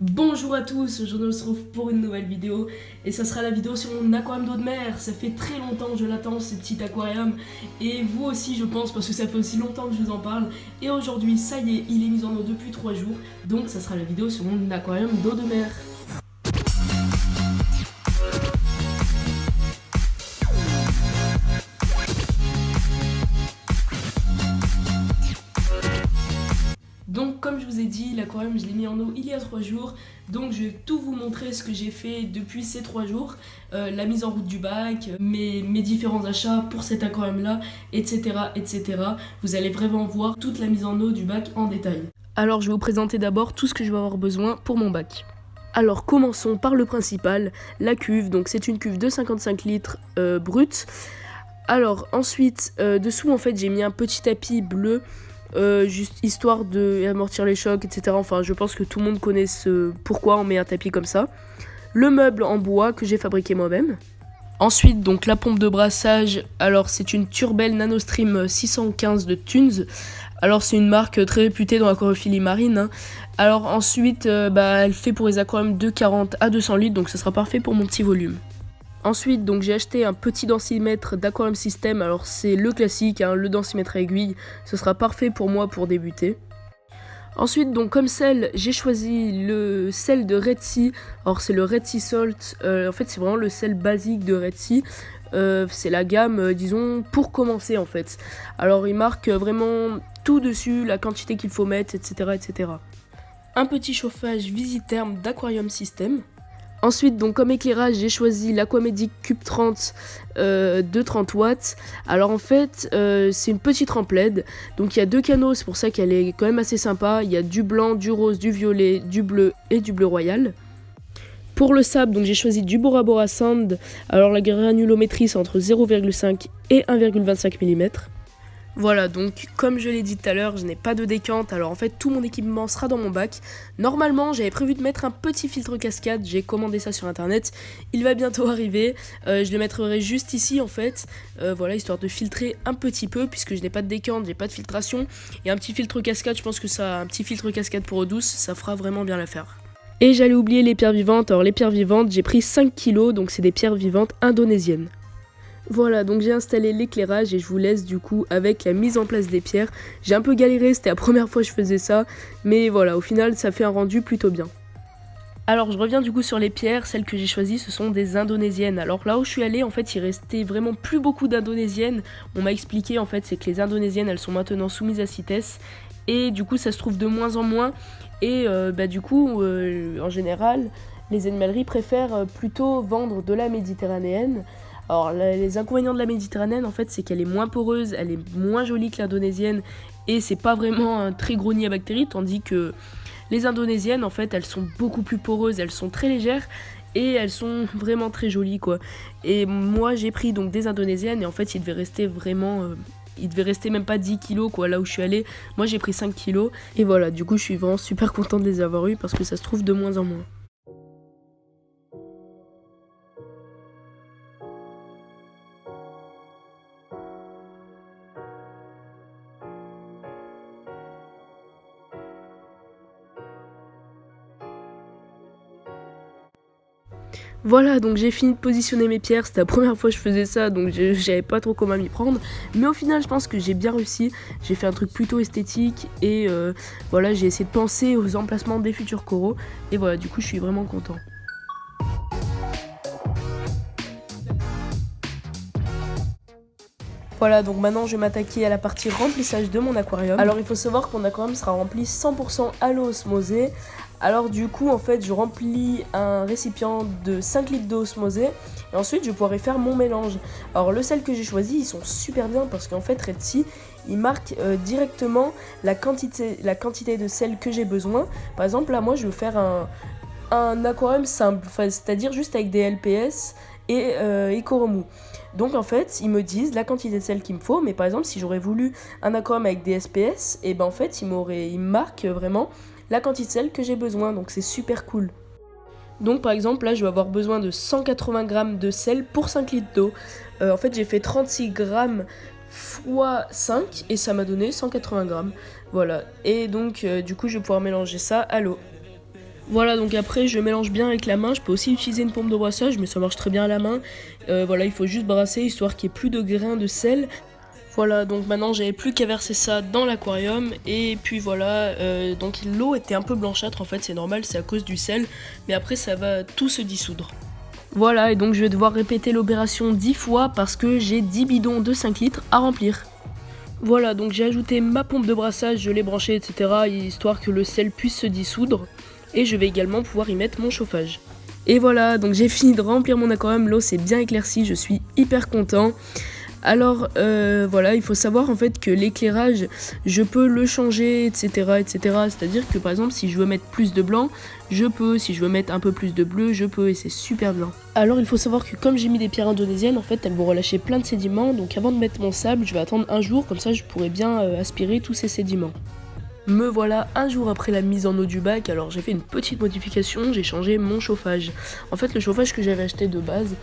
Bonjour à tous, aujourd'hui on se retrouve pour une nouvelle vidéo et ça sera la vidéo sur mon aquarium d'eau de mer. Ça fait très longtemps que je l'attends, ce petit aquarium, et vous aussi je pense, parce que ça fait aussi longtemps que je vous en parle. Et aujourd'hui ça y est, il est mis en eau depuis 3 jours, donc ça sera la vidéo sur mon aquarium d'eau de mer. Donc comme je vous ai dit, l'aquarium je l'ai mis en eau il y a 3 jours, donc je vais tout vous montrer ce que j'ai fait depuis ces 3 jours, la mise en route du bac, mes différents achats pour cet aquarium là, etc. etc. Vous allez vraiment voir toute la mise en eau du bac en détail. Alors je vais vous présenter d'abord tout ce que je vais avoir besoin pour mon bac. Alors commençons par le principal, la cuve, donc c'est une cuve de 55 litres brut. Alors ensuite, dessous en fait j'ai mis un petit tapis bleu, juste histoire d'amortir les chocs, etc. Enfin, je pense que tout le monde connaît pourquoi on met un tapis comme ça. Le meuble en bois que j'ai fabriqué moi-même. Ensuite, donc la pompe de brassage. Alors, c'est une Turbelle NanoStream 615 de Thunes. Alors, c'est une marque très réputée dans l'aquariophilie marine, hein. Alors, ensuite, elle fait pour les aquariums de 40 à 200 litres, donc ça sera parfait pour mon petit volume. Ensuite, donc j'ai acheté un petit densimètre d'Aquarium System. Alors c'est le classique, hein, le densimètre à aiguille. Ce sera parfait pour moi pour débuter. Ensuite, donc comme sel, j'ai choisi le sel de Red Sea. Alors c'est le Red Sea Salt. En fait, c'est vraiment le sel basique de Red Sea. C'est la gamme, disons, pour commencer en fait. Alors il marque vraiment tout dessus, la quantité qu'il faut mettre, etc., etc. Un petit chauffage Visitherm d'Aquarium System. Ensuite, donc comme éclairage, j'ai choisi l'Aquamedic Cube 30 de 30 watts. Alors en fait, c'est une petite rampe LED. Donc il y a deux canaux, c'est pour ça qu'elle est quand même assez sympa. Il y a du blanc, du rose, du violet, du bleu et du bleu royal. Pour le sable, donc j'ai choisi du Bora Bora Sand. Alors la granulométrie, c'est entre 0,5 et 1,25 mm. Voilà, donc comme je l'ai dit tout à l'heure, je n'ai pas de décante, alors en fait tout mon équipement sera dans mon bac. Normalement, j'avais prévu de mettre un petit filtre cascade, j'ai commandé ça sur internet, il va bientôt arriver. Je le mettrai juste ici en fait, voilà, histoire de filtrer un petit peu, puisque je n'ai pas de décante, j'ai pas de filtration. Et un petit filtre cascade, je pense que un petit filtre cascade pour eau douce, ça fera vraiment bien l'affaire. Et j'allais oublier les pierres vivantes. Alors les pierres vivantes, j'ai pris 5 kilos, donc c'est des pierres vivantes indonésiennes. Voilà, donc j'ai installé l'éclairage et je vous laisse du coup avec la mise en place des pierres. J'ai un peu galéré, c'était la première fois que je faisais ça, mais voilà, au final ça fait un rendu plutôt bien. Alors je reviens du coup sur les pierres, celles que j'ai choisies ce sont des indonésiennes. Alors là où je suis allée, en fait il restait vraiment plus beaucoup d'indonésiennes. On m'a expliqué en fait, c'est que les indonésiennes elles sont maintenant soumises à CITES et du coup ça se trouve de moins en moins. Et du coup en général les animaleries préfèrent plutôt vendre de la méditerranéenne. Alors les inconvénients de la méditerranéenne en fait c'est qu'elle est moins poreuse, elle est moins jolie que l'indonésienne et c'est pas vraiment un très gros nid à bactéries, tandis que les indonésiennes en fait elles sont beaucoup plus poreuses, elles sont très légères et elles sont vraiment très jolies quoi. Et moi j'ai pris donc des indonésiennes et en fait il devait rester vraiment... il devait rester même pas 10 kilos quoi là où je suis allée. Moi j'ai pris 5 kilos et voilà, du coup je suis vraiment super contente de les avoir eues parce que ça se trouve de moins en moins. Voilà, donc j'ai fini de positionner mes pierres, c'était la première fois que je faisais ça, donc j'avais pas trop comment m'y prendre. Mais au final, je pense que j'ai bien réussi, j'ai fait un truc plutôt esthétique et voilà, j'ai essayé de penser aux emplacements des futurs coraux. Et voilà, du coup, je suis vraiment content. Voilà, donc maintenant je vais m'attaquer à la partie remplissage de mon aquarium. Alors il faut savoir que mon aquarium sera rempli 100% à l'eau osmosée. Alors du coup en fait je remplis un récipient de 5 litres d'eau osmosée et ensuite je pourrai faire mon mélange. Alors le sel que j'ai choisi ils sont super bien parce qu'en fait Red Sea il marque directement la quantité de sel que j'ai besoin. Par exemple là moi je veux faire un aquarium simple, c'est-à-dire juste avec des LPS et Ecoromou. Donc en fait, ils me disent la quantité de sel qu'il me faut, mais par exemple, si j'aurais voulu un aquarium avec des SPS, et ben en fait, ils me marquent vraiment la quantité de sel que j'ai besoin, donc c'est super cool. Donc par exemple, là, je vais avoir besoin de 180 grammes de sel pour 5 litres d'eau. En fait, j'ai fait 36 grammes x 5 et ça m'a donné 180 grammes. Voilà, et donc du coup, je vais pouvoir mélanger ça à l'eau. Voilà, donc après je mélange bien avec la main, je peux aussi utiliser une pompe de brassage mais ça marche très bien à la main. Voilà, il faut juste brasser histoire qu'il n'y ait plus de grains de sel. Voilà, donc maintenant j'avais plus qu'à verser ça dans l'aquarium et puis voilà, donc l'eau était un peu blanchâtre en fait, c'est normal, c'est à cause du sel, mais après ça va tout se dissoudre. Voilà, et donc je vais devoir répéter l'opération 10 fois parce que j'ai 10 bidons de 5 litres à remplir. Voilà, donc j'ai ajouté ma pompe de brassage, je l'ai branchée, etc. histoire que le sel puisse se dissoudre. Et je vais également pouvoir y mettre mon chauffage. Et voilà, donc j'ai fini de remplir mon aquarium, l'eau s'est bien éclaircie, je suis hyper content. Alors voilà, il faut savoir en fait que l'éclairage, je peux le changer, etc. etc. C'est-à-dire que par exemple, si je veux mettre plus de blanc, je peux. Si je veux mettre un peu plus de bleu, je peux. Et c'est super bien. Alors il faut savoir que comme j'ai mis des pierres indonésiennes, en fait, elles vont relâcher plein de sédiments. Donc avant de mettre mon sable, je vais attendre un jour, comme ça je pourrai bien aspirer tous ces sédiments. Me voilà un jour après la mise en eau du bac, alors j'ai fait une petite modification, j'ai changé mon chauffage. En fait le chauffage que j'avais acheté de base,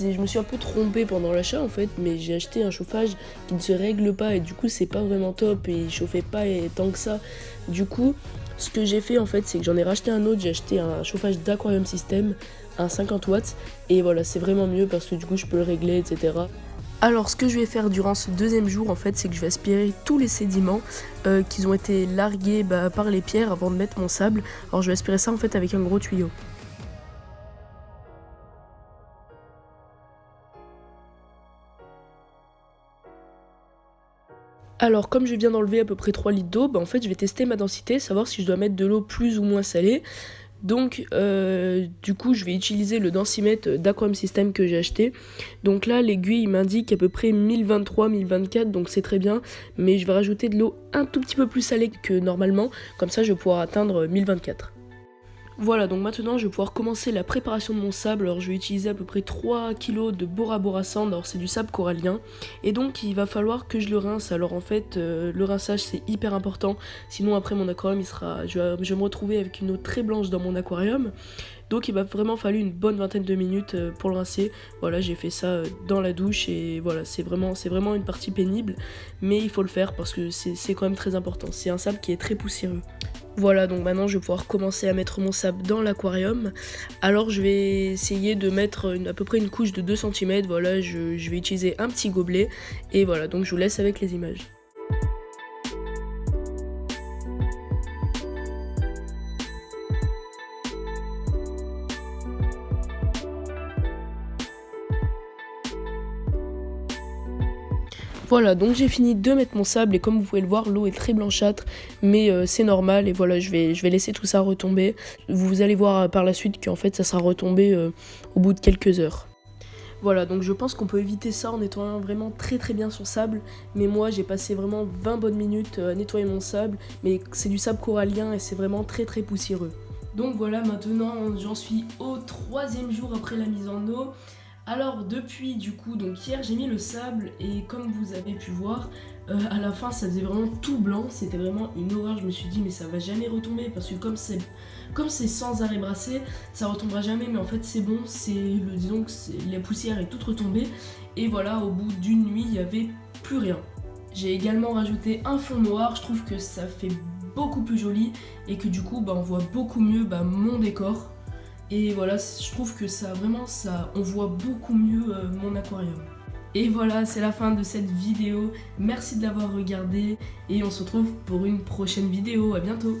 je me suis un peu trompée pendant l'achat en fait, mais j'ai acheté un chauffage qui ne se règle pas et du coup c'est pas vraiment top et il chauffait pas tant que ça. Du coup ce que j'ai fait en fait c'est que j'en ai racheté un autre, j'ai acheté un chauffage d'Aquarium System, un 50 watts et voilà c'est vraiment mieux parce que du coup je peux le régler etc. Alors ce que je vais faire durant ce deuxième jour en fait c'est que je vais aspirer tous les sédiments qui ont été largués par les pierres avant de mettre mon sable. Alors je vais aspirer ça en fait avec un gros tuyau. Alors comme je viens d'enlever à peu près 3 litres d'eau, en fait je vais tester ma densité, savoir si je dois mettre de l'eau plus ou moins salée. Donc du coup je vais utiliser le densimètre d'Aquarium System que j'ai acheté. Donc là l'aiguille m'indique à peu près 1023-1024 donc c'est très bien. Mais je vais rajouter de l'eau un tout petit peu plus salée que normalement. Comme ça je vais pouvoir atteindre 1024. Voilà, donc maintenant je vais pouvoir commencer la préparation de mon sable. Alors je vais utiliser à peu près 3 kg de Bora Bora Sand, alors c'est du sable corallien. Et donc il va falloir que je le rince. Alors en fait le rinçage c'est hyper important. Sinon après mon aquarium je vais me retrouver avec une eau très blanche dans mon aquarium. Donc il m'a vraiment fallu une bonne vingtaine de minutes pour le rincer. Voilà, j'ai fait ça dans la douche et voilà, c'est vraiment une partie pénible. Mais il faut le faire parce que c'est quand même très important. C'est un sable qui est très poussiéreux. Voilà, donc maintenant je vais pouvoir commencer à mettre mon sable dans l'aquarium. Alors je vais essayer de mettre à peu près une couche de 2 cm. Voilà, je vais utiliser un petit gobelet. Et voilà, donc je vous laisse avec les images. Voilà, donc j'ai fini de mettre mon sable et comme vous pouvez le voir, l'eau est très blanchâtre, mais c'est normal et voilà, je vais laisser tout ça retomber. Vous allez voir par la suite qu'en fait ça sera retombé au bout de quelques heures. Voilà, donc je pense qu'on peut éviter ça en nettoyant vraiment très très bien son sable. Mais moi j'ai passé vraiment 20 bonnes minutes à nettoyer mon sable, mais c'est du sable corallien et c'est vraiment très très poussiéreux. Donc voilà, maintenant j'en suis au 3e jour après la mise en eau. Alors depuis du coup, donc hier j'ai mis le sable et comme vous avez pu voir, à la fin ça faisait vraiment tout blanc, c'était vraiment une horreur. Je me suis dit mais ça va jamais retomber parce que comme c'est sans arrêt brassé, ça retombera jamais. Mais en fait c'est bon, disons que la poussière est toute retombée et voilà, au bout d'une nuit il n'y avait plus rien. J'ai également rajouté un fond noir, je trouve que ça fait beaucoup plus joli et que du coup on voit beaucoup mieux mon décor. Et voilà, je trouve que on voit beaucoup mieux mon aquarium. Et voilà, c'est la fin de cette vidéo. Merci de l'avoir regardé et on se retrouve pour une prochaine vidéo. À bientôt.